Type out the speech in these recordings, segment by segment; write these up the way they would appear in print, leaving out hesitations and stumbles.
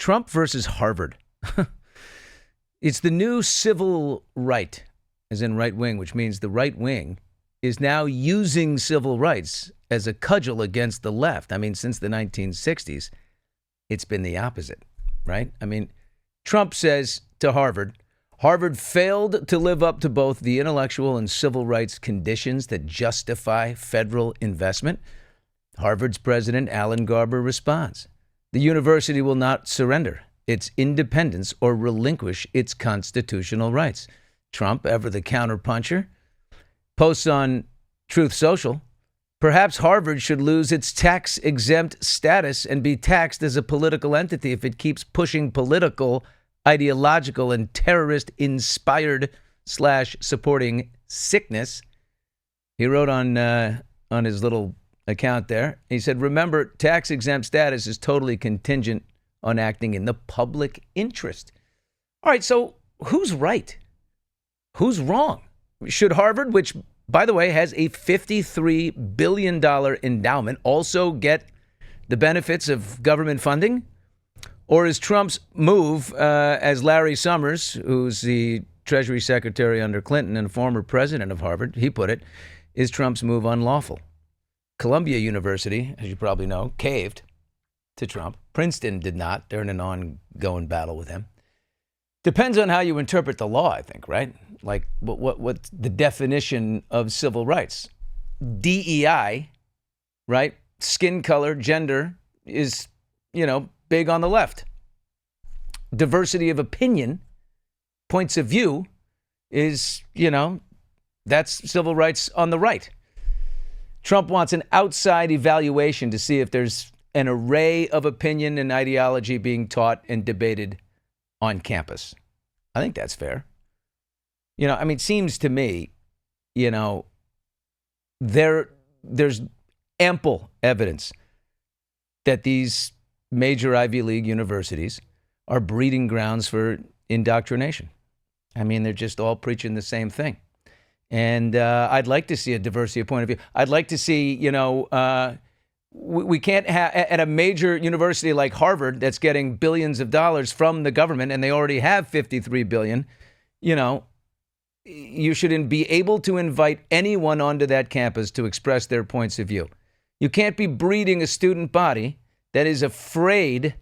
Trump versus Harvard. It's the new civil right, as in right wing, which means the right wing is now using civil rights as a cudgel against the left. I mean, since the 1960s, it's been the opposite, right? I mean, Trump says to Harvard failed to live up to both the intellectual and civil rights conditions that justify federal investment. Harvard's president, Alan Garber, responds, the university will not surrender its independence or relinquish its constitutional rights. Trump, ever the counterpuncher, posts on Truth Social, perhaps Harvard should lose its tax-exempt status and be taxed as a political entity if it keeps pushing political, ideological, and terrorist-inspired / supporting sickness. He wrote on his little account there, he said, remember, tax-exempt status is totally contingent on acting in the public interest. All right, so who's right? Who's wrong? Should Harvard, which, by the way, has a $53 billion endowment, also get the benefits of government funding? Or is Trump's move, as Larry Summers, who's the Treasury Secretary under Clinton and former president of Harvard, he put it, is Trump's move unlawful? Columbia University, as you probably know, caved to Trump. Princeton did not. They're in an ongoing battle with him. Depends on how you interpret the law, I think, right? Like what's the definition of civil rights? DEI, right? Skin color, gender is, big on the left. Diversity of opinion, points of view is, that's civil rights on the right. Trump wants an outside evaluation to see if there's an array of opinion and ideology being taught and debated on campus. I think that's fair. It seems to me, there's ample evidence that these major Ivy League universities are breeding grounds for indoctrination. I mean, they're just all preaching the same thing. And I'd like to see a diversity of point of view. I'd like to see, we can't have at a major university like Harvard that's getting billions of dollars from the government, and they already have $53 billion. You shouldn't be able to invite anyone onto that campus to express their points of view. You can't be breeding a student body that is afraid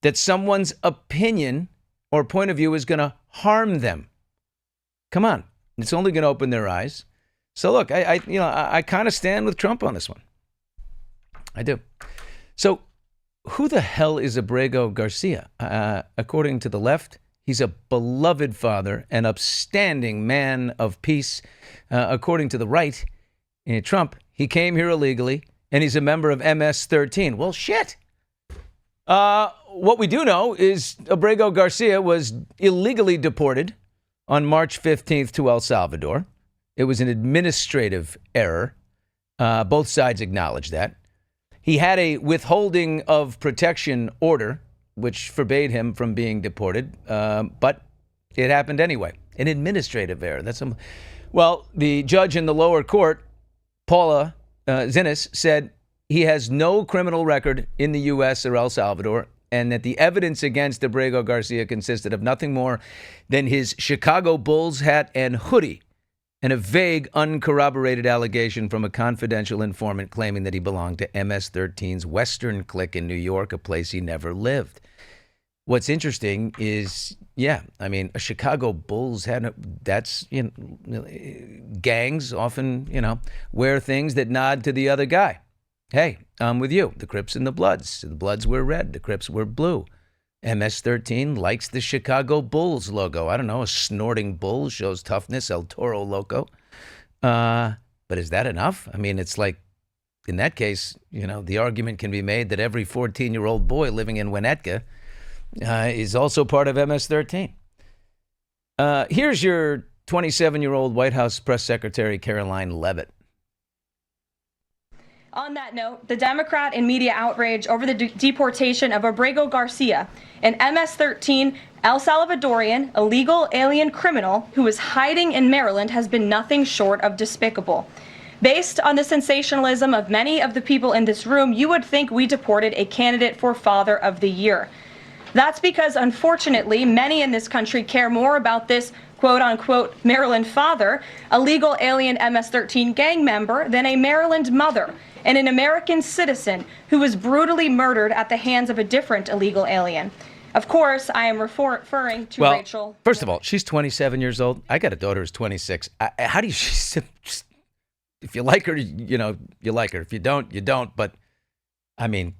that someone's opinion or point of view is going to harm them. Come on. It's only going to open their eyes. So look, I kind of stand with Trump on this one. I do. So who the hell is Abrego Garcia? According to the left, he's a beloved father, an upstanding man of peace. According to the right, Trump, he came here illegally, and he's a member of MS-13. Well, shit. What we do know is Abrego Garcia was illegally deported on March 15th to El Salvador. It was an administrative error. Both sides acknowledge that. He had a withholding of protection order, which forbade him from being deported, but it happened anyway. An administrative error. Well, the judge in the lower court, Paula Zinnes, said he has no criminal record in the U.S. or El Salvador, and that the evidence against Abrego Garcia consisted of nothing more than his Chicago Bulls hat and hoodie, and a vague, uncorroborated allegation from a confidential informant claiming that he belonged to MS-13's Western clique in New York, a place he never lived. What's interesting is, a Chicago Bulls hat, that's, gangs often, wear things that nod to the other guy. Hey, I'm with you. The Crips and the Bloods. The Bloods wear red. The Crips wear blue. MS-13 likes the Chicago Bulls logo. I don't know, a snorting bull shows toughness, El Toro Loco. But is that enough? I mean, it's like, in that case, the argument can be made that every 14-year-old boy living in Winnetka is also part of MS-13. Here's your 27-year-old White House Press Secretary, Caroline Leavitt. On that note, the Democrat and media outrage over the deportation of Abrego Garcia, an MS-13 El Salvadorian illegal alien criminal who is hiding in Maryland, has been nothing short of despicable. Based on the sensationalism of many of the people in this room, you would think we deported a candidate for Father of the Year. That's because, unfortunately, many in this country care more about this quote-unquote Maryland father, a legal alien MS-13 gang member, than a Maryland mother and an American citizen who was brutally murdered at the hands of a different illegal alien. Of course, I am referring to Rachel. First of all, she's 27 years old. I got a daughter who's 26. How do you... If you like her, you like her. If you don't, you don't. But, I mean,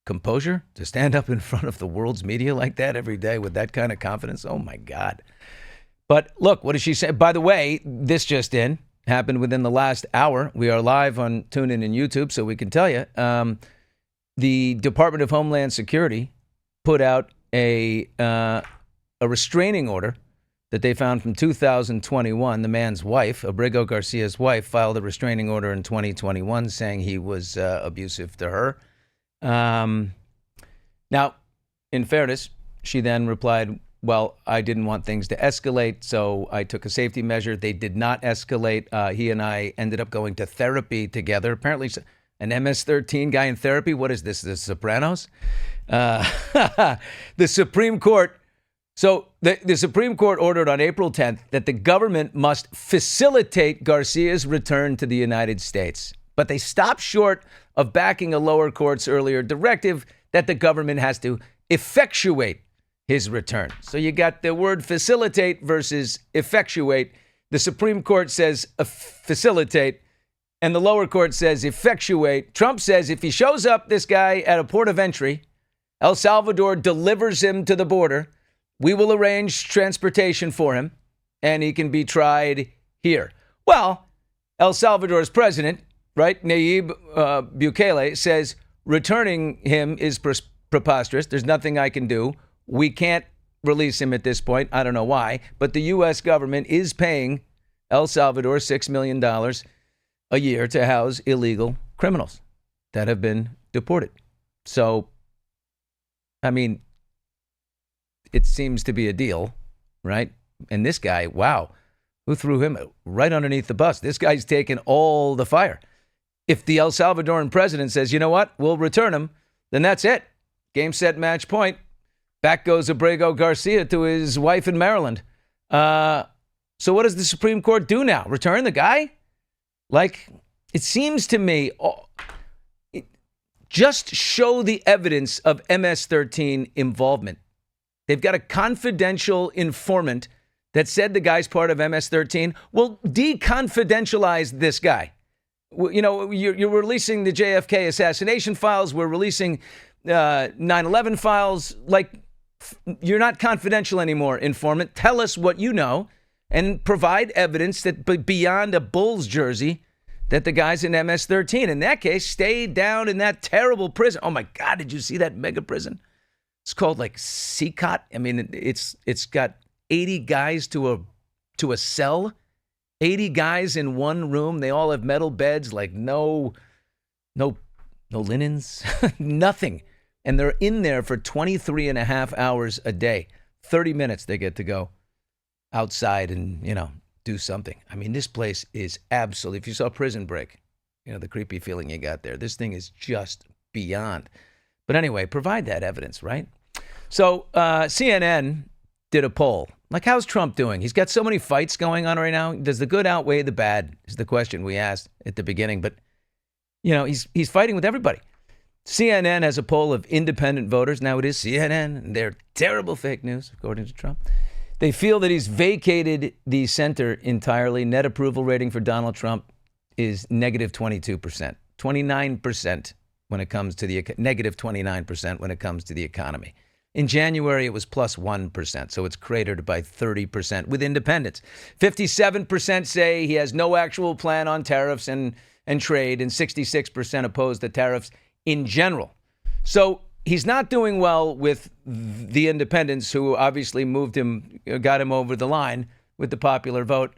composure to stand up in front of the world's media like that every day with that kind of confidence. Oh, my God. But look, what does she say? By the way, this just happened within the last hour. We are live on TuneIn and YouTube, so we can tell you. The Department of Homeland Security put out a restraining order that they found from 2021. The man's wife, Abrego Garcia's wife, filed a restraining order in 2021 saying he was abusive to her. Now, in fairness, she then replied, well, I didn't want things to escalate, so I took a safety measure. They did not escalate. He and I ended up going to therapy together. Apparently, an MS-13 guy in therapy? What is this, The Sopranos? The Supreme Court. So the Supreme Court ordered on April 10th that the government must facilitate Garcia's return to the United States. But they stopped short of backing a lower court's earlier directive that the government has to effectuate his return. So you got the word facilitate versus effectuate. The Supreme Court says facilitate, and the lower court says effectuate. Trump says if he shows up, this guy, at a port of entry, El Salvador delivers him to the border, we will arrange transportation for him, and he can be tried here. Well, El Salvador's president, right, Nayib Bukele, says returning him is preposterous. There's nothing I can do. We can't release him at this point. I don't know why. But the U.S. government is paying El Salvador $6 million a year to house illegal criminals that have been deported. So, I mean, it seems to be a deal, right? And this guy, wow, who threw him right underneath the bus? This guy's taking all the fire. If the El Salvadoran president says, you know what, we'll return him, then that's it. Game, set, match, point. Back goes Abrego Garcia to his wife in Maryland. So what does the Supreme Court do now? Return the guy? Like, it seems to me, just show the evidence of MS-13 involvement. They've got a confidential informant that said the guy's part of MS-13. Well, deconfidentialize this guy. You know, you're releasing the JFK assassination files. We're releasing 9/11 files. Like, you're not confidential anymore, informant. Tell us what you know and provide evidence that beyond a Bulls jersey that the guy's in MS-13. In that case, stay down in that terrible prison. Oh, my God, did you see that mega prison? It's called like CCOT. I mean, it's got 80 guys to a cell, 80 guys in one room. They all have metal beds, like no linens, nothing. And they're in there for 23 and a half hours a day. 30 minutes they get to go outside and, do something. I mean, this place is absolutely, if you saw Prison Break, the creepy feeling you got there, this thing is just beyond. But anyway, provide that evidence, right? So CNN did a poll. Like, how's Trump doing? He's got so many fights going on right now. Does the good outweigh the bad is the question we asked at the beginning. But, he's fighting with everybody. CNN has a poll of independent voters. Now it is CNN, and they're terrible fake news, according to Trump. They feel that he's vacated the center entirely. Net approval rating for Donald Trump is negative 22%, 29% when it comes to the negative 29% when it comes to the economy. In January, it was plus 1%, so it's cratered by 30% with independents. 57% say he has no actual plan on tariffs and trade, and 66% oppose the tariffs in general. So he's not doing well with the independents, who obviously got him over the line with the popular vote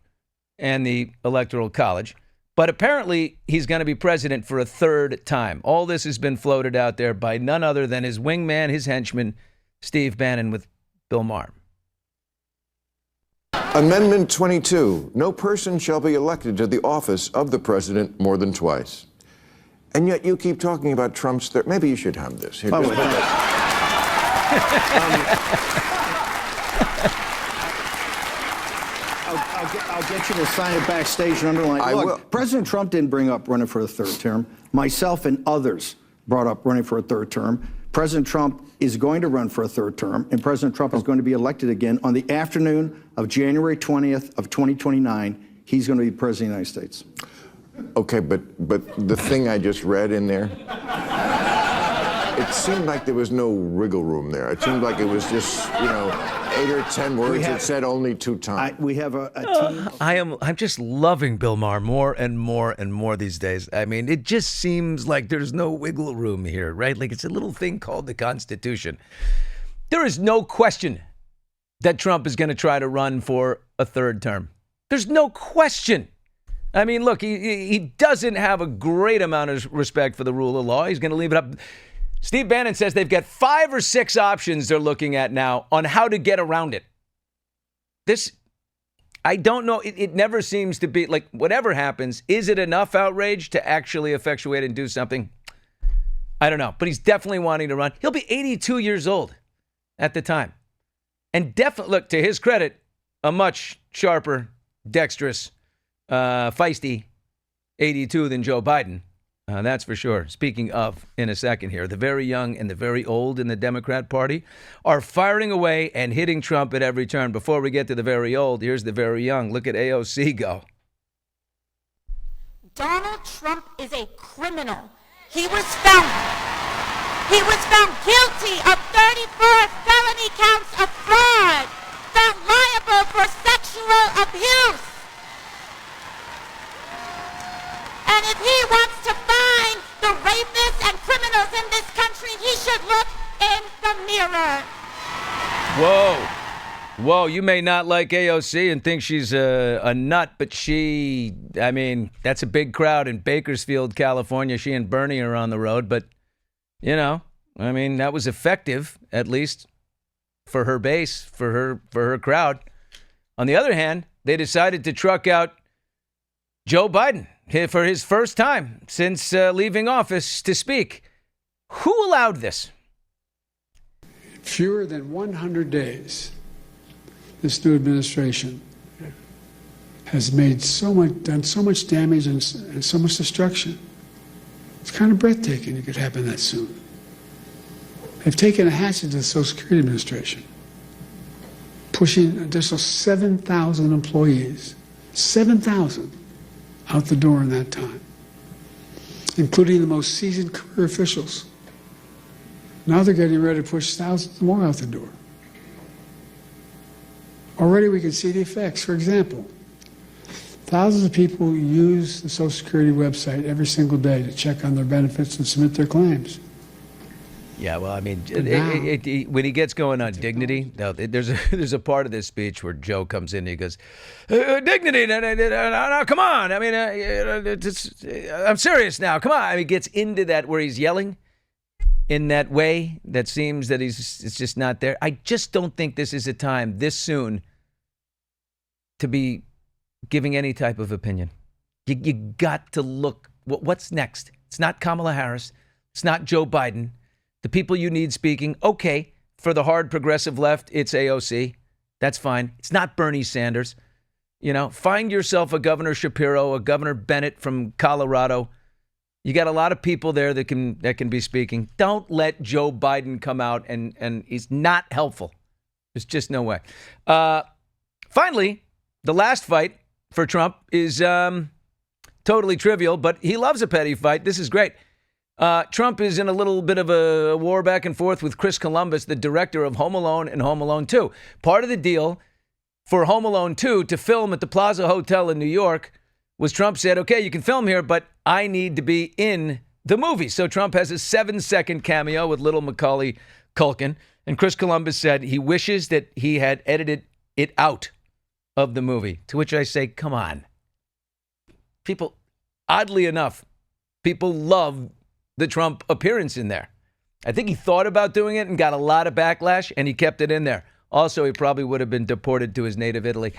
and the Electoral College. But apparently he's going to be president for a third time. All this has been floated out there by none other than his wingman, his henchman, Steve Bannon, with Bill Maher. Amendment 22. No person shall be elected to the office of the president more than twice. And yet you keep talking about Trump's... Maybe you should have this. Here, I'll get you to sign it backstage and underline. Look, President Trump didn't bring up running for a third term. Myself and others brought up running for a third term. President Trump is going to run for a third term, and President Trump is going to be elected again on the afternoon of January 20th of 2029. He's going to be president of the United States. Okay, but the thing I just read in there, it seemed like there was no wriggle room there. It seemed like it was just, 8 or 10 words that said only 2 times. We have a team. I'm just loving Bill Maher more and more and more these days. I mean, it just seems like there's no wiggle room here, right? Like it's a little thing called the Constitution. There is no question that Trump is going to try to run for a third term. There's no question. I mean, look, he doesn't have a great amount of respect for the rule of law. He's going to leave it up. Steve Bannon says they've got 5 or 6 options they're looking at now on how to get around it. This, I don't know. It never seems to be like whatever happens. Is it enough outrage to actually effectuate and do something? I don't know. But he's definitely wanting to run. He'll be 82 years old at the time. And definitely, look, to his credit, a much sharper, dexterous, feisty 82 than Joe Biden. That's for sure. Speaking of, in a second here, the very young and the very old in the Democrat Party are firing away and hitting Trump at every turn. Before we get to the very old, here's the very young. Look at AOC go. Donald Trump is a criminal. He was found guilty of 34 felony counts of fraud, found liable for sexual abuse. And if he wants to find the rapists and criminals in this country, he should look in the mirror. Whoa, you may not like AOC and think she's a nut, but that's a big crowd in Bakersfield, California. She and Bernie are on the road, but, that was effective, at least for her base, for her crowd. On the other hand, they decided to truck out Joe Biden for his first time since leaving office to speak. Who allowed this? Fewer than 100 days, this new administration has done so much damage and so much destruction. It's kind of breathtaking it could happen that soon. They've taken a hatchet to the Social Security Administration, pushing an additional 7,000 employees, 7,000 out the door in that time, including the most seasoned career officials. Now they're getting ready to push thousands more out the door. Already we can see the effects. For example, thousands of people use the Social Security website every single day to check on their benefits and submit their claims. Yeah, well, when he gets going on dignity, now there's a part of this speech where Joe comes in and he goes, dignity, no, come on. I'm serious now. Come on. He gets into that where he's yelling in that way that seems that it's just not there. I just don't think this is a time this soon to be giving any type of opinion. You got to look, what's next? It's not Kamala Harris. It's not Joe Biden. The people you need speaking, okay, for the hard progressive left, it's AOC. That's fine. It's not Bernie Sanders. Find yourself a Governor Shapiro, a Governor Bennett from Colorado. You got a lot of people there that can be speaking. Don't let Joe Biden come out and he's not helpful. There's just no way. Finally, the last fight for Trump is totally trivial, but he loves a petty fight. This is great. Trump is in a little bit of a war back and forth with Chris Columbus, the director of Home Alone and Home Alone 2. Part of the deal for Home Alone 2 to film at the Plaza Hotel in New York was Trump said, okay, you can film here, but I need to be in the movie. So Trump has a 7-second cameo with little Macaulay Culkin. And Chris Columbus said he wishes that he had edited it out of the movie, to which I say, come on. People, oddly enough, people love the Trump appearance in there. I think he thought about doing it and got a lot of backlash, and he kept it in there. Also, he probably would have been deported to his native Italy.